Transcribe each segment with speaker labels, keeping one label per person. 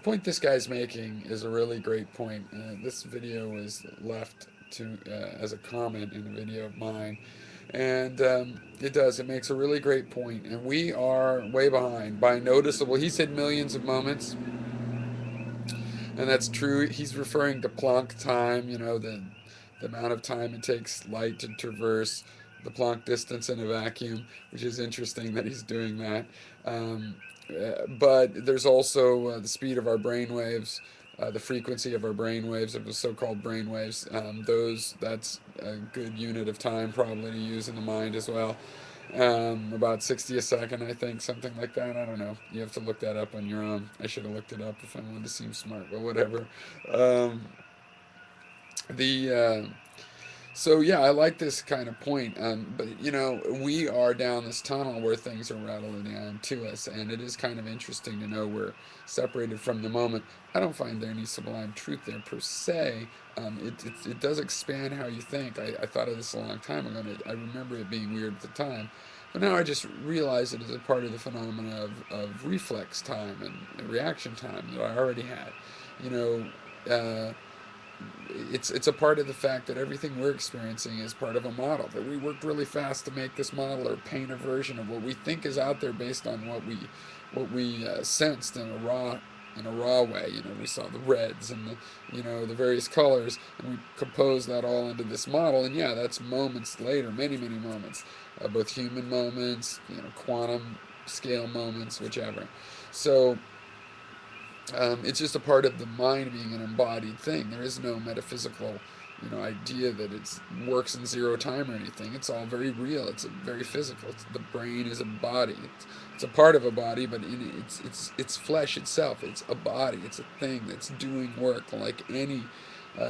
Speaker 1: the point this guy's making is a really great point. This video was left to as a comment in a video of mine, and it makes a really great point. And we are way behind by noticeable. He said millions of moments, and that's true. He's referring to Planck time. You know, the amount of time it takes light to traverse the Planck distance in a vacuum, which is interesting that he's doing that. Um, but there's also the speed of our brain waves, the frequency of our brain waves, of the so-called brain waves. That's a good unit of time probably to use in the mind as well. About 60 a second, I think, something like that. I don't know. You have to look that up on your own. I should have looked it up if I wanted to seem smart, but whatever. Um, the So yeah, I like this kind of point. But you know, we are down this tunnel where things are rattling down to us, and it is kind of interesting to know we're separated from the moment. I don't find there any sublime truth there per se. It does expand how you think. I thought of this a long time ago, and I remember it being weird at the time. But now I just realize it as a part of the phenomena of reflex time and reaction time that I already had. You know, it's a part of the fact that everything we're experiencing is part of a model, that we worked really fast to make this model or paint a version of what we think is out there based on what we sensed in a raw way. You know, we saw the reds and the various colors, and we composed that all into this model. And yeah, that's moments later, many moments, both human moments, quantum scale moments, whichever. So it's just a part of the mind being an embodied thing. There is no metaphysical, idea that it works in zero time or anything. It's all very real. It's very physical. The brain is a body. It's a part of a body, but it's flesh itself. It's a body. It's a thing that's doing work like any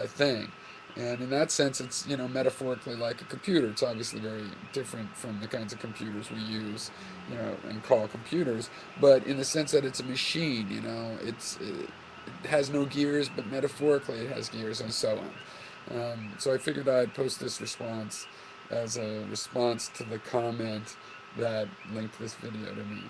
Speaker 1: thing. And in that sense, it's metaphorically like a computer. It's obviously very different from the kinds of computers we use, and call computers. But in the sense that it's a machine, it has no gears, but metaphorically it has gears, and so on. So I figured I'd post this response as a response to the comment that linked this video to me.